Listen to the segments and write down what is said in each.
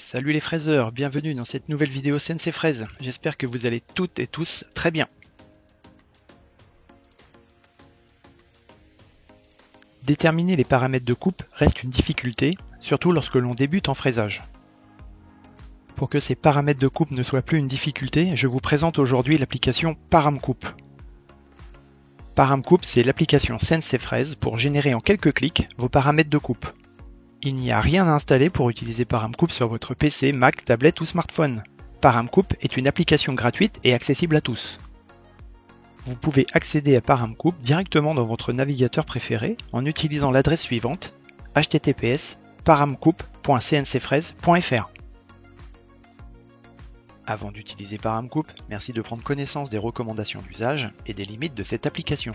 Salut les fraiseurs, bienvenue dans cette nouvelle vidéo CNC Fraise. J'espère que vous allez toutes et tous très bien. Déterminer les paramètres de coupe reste une difficulté, surtout lorsque l'on débute en fraisage. Pour que ces paramètres de coupe ne soient plus une difficulté, je vous présente aujourd'hui l'application ParamCoupe. ParamCoupe, c'est l'application CNC Fraise pour générer en quelques clics vos paramètres de coupe. Il n'y a rien à installer pour utiliser ParamCoupe sur votre PC, Mac, tablette ou smartphone. ParamCoupe est une application gratuite et accessible à tous. Vous pouvez accéder à ParamCoupe directement dans votre navigateur préféré en utilisant l'adresse suivante https://paramcoupe.cncfraise.fr. Avant d'utiliser ParamCoupe, merci de prendre connaissance des recommandations d'usage et des limites de cette application.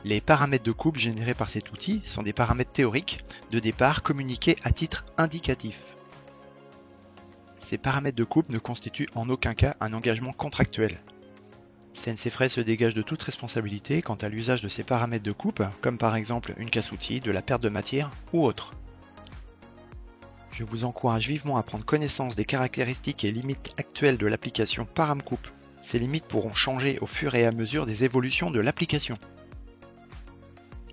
Les paramètres de coupe générés par cet outil sont des paramètres théoriques de départ communiqués à titre indicatif. Ces paramètres de coupe ne constituent en aucun cas un engagement contractuel. CNC Fraise se dégage de toute responsabilité quant à l'usage de ces paramètres de coupe, comme par exemple une casse-outil, de la perte de matière ou autre. Je vous encourage vivement à prendre connaissance des caractéristiques et limites actuelles de l'application ParamCoupe. Ces limites pourront changer au fur et à mesure des évolutions de l'application.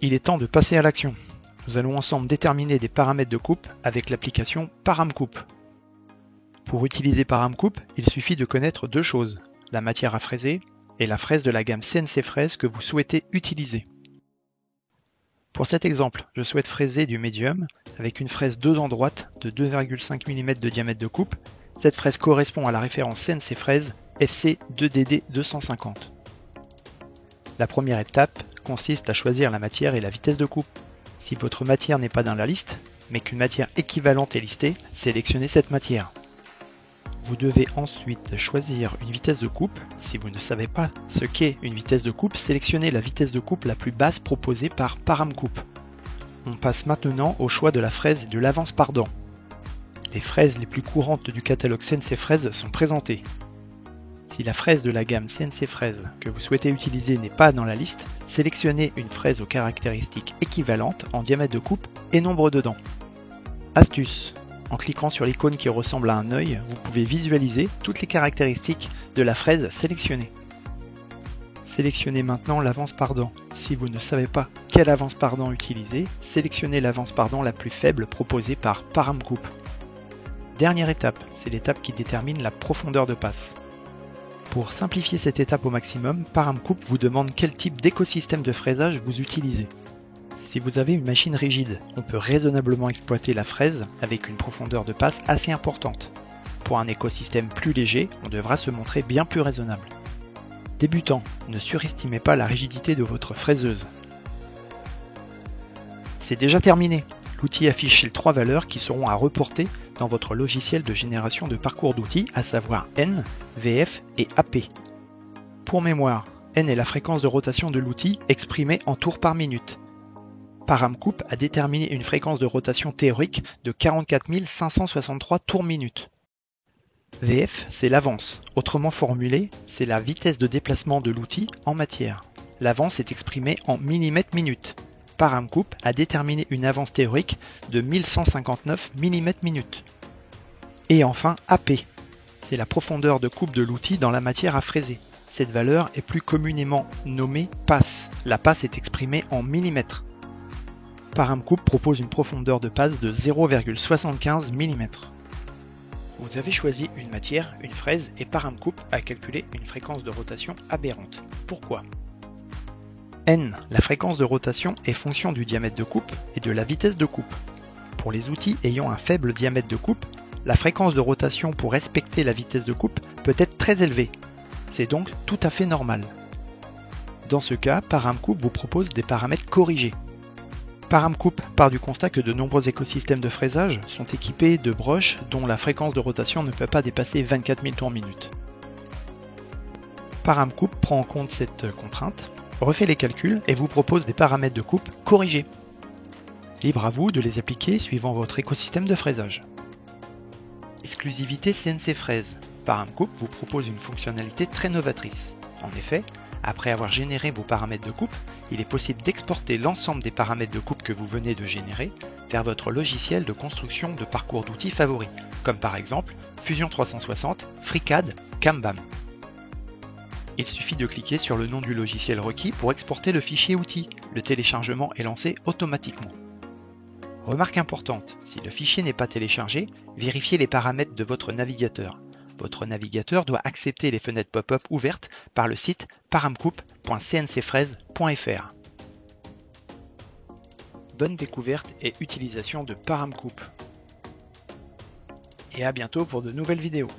Il est temps de passer à l'action. Nous allons ensemble déterminer des paramètres de coupe avec l'application ParamCoupe. Pour utiliser ParamCoupe, il suffit de connaître deux choses, la matière à fraiser et la fraise de la gamme CNC Fraise que vous souhaitez utiliser. Pour cet exemple, je souhaite fraiser du médium avec une fraise 2 dents droite de 2,5 mm de diamètre de coupe. Cette fraise correspond à la référence CNC Fraise FC2DD250. La première étape consiste à choisir la matière et la vitesse de coupe. Si votre matière n'est pas dans la liste, mais qu'une matière équivalente est listée, sélectionnez cette matière. Vous devez ensuite choisir une vitesse de coupe. Si vous ne savez pas ce qu'est une vitesse de coupe, sélectionnez la vitesse de coupe la plus basse proposée par ParamCoupe. On passe maintenant au choix de la fraise et de l'avance par dent. Les fraises les plus courantes du catalogue CNC Fraise sont présentées. Si la fraise de la gamme CNC Fraise que vous souhaitez utiliser n'est pas dans la liste, sélectionnez une fraise aux caractéristiques équivalentes en diamètre de coupe et nombre de dents. Astuce: en cliquant sur l'icône qui ressemble à un œil, vous pouvez visualiser toutes les caractéristiques de la fraise sélectionnée. Sélectionnez maintenant l'avance par dent. Si vous ne savez pas quelle avance par dent utiliser, sélectionnez l'avance par dent la plus faible proposée par ParamCoupe. Dernière étape, c'est l'étape qui détermine la profondeur de passe. Pour simplifier cette étape au maximum, ParamCoupe vous demande quel type d'écosystème de fraisage vous utilisez. Si vous avez une machine rigide, on peut raisonnablement exploiter la fraise avec une profondeur de passe assez importante. Pour un écosystème plus léger, on devra se montrer bien plus raisonnable. Débutant, ne surestimez pas la rigidité de votre fraiseuse. C'est déjà terminé. L'outil affiche les 3 valeurs qui seront à reporter dans votre logiciel de génération de parcours d'outils, à savoir N, VF et AP. Pour mémoire, N est la fréquence de rotation de l'outil exprimée en tours par minute. ParamCoupe a déterminé une fréquence de rotation théorique de 44 563 tours minute. VF, c'est l'avance. Autrement formulé, c'est la vitesse de déplacement de l'outil en matière. L'avance est exprimée en millimètres minute. ParamCoupe a déterminé une avance théorique de 1159 mm/min. Et enfin AP, c'est la profondeur de coupe de l'outil dans la matière à fraiser. Cette valeur est plus communément nommée passe. La passe est exprimée en millimètres. ParamCoupe propose une profondeur de passe de 0,75 mm. Vous avez choisi une matière, une fraise, et ParamCoupe a calculé une fréquence de rotation aberrante. Pourquoi ? N, la fréquence de rotation, est fonction du diamètre de coupe et de la vitesse de coupe. Pour les outils ayant un faible diamètre de coupe, la fréquence de rotation pour respecter la vitesse de coupe peut être très élevée. C'est donc tout à fait normal. Dans ce cas, ParamCoupe vous propose des paramètres corrigés. ParamCoupe part du constat que de nombreux écosystèmes de fraisage sont équipés de broches dont la fréquence de rotation ne peut pas dépasser 24 000 tours minute. ParamCoupe prend en compte cette contrainte, refait les calculs et vous propose des paramètres de coupe corrigés. Libre à vous de les appliquer suivant votre écosystème de fraisage. Exclusivité CNC Fraise. ParamCoupe vous propose une fonctionnalité très novatrice. En effet, après avoir généré vos paramètres de coupe, il est possible d'exporter l'ensemble des paramètres de coupe que vous venez de générer vers votre logiciel de construction de parcours d'outils favori, comme par exemple Fusion 360, FreeCAD, Kanban. Il suffit de cliquer sur le nom du logiciel requis pour exporter le fichier outil. Le téléchargement est lancé automatiquement. Remarque importante, si le fichier n'est pas téléchargé, vérifiez les paramètres de votre navigateur. Votre navigateur doit accepter les fenêtres pop-up ouvertes par le site paramcoupe.cncfraise.fr. Bonne découverte et utilisation de ParamCoupe. Et à bientôt pour de nouvelles vidéos.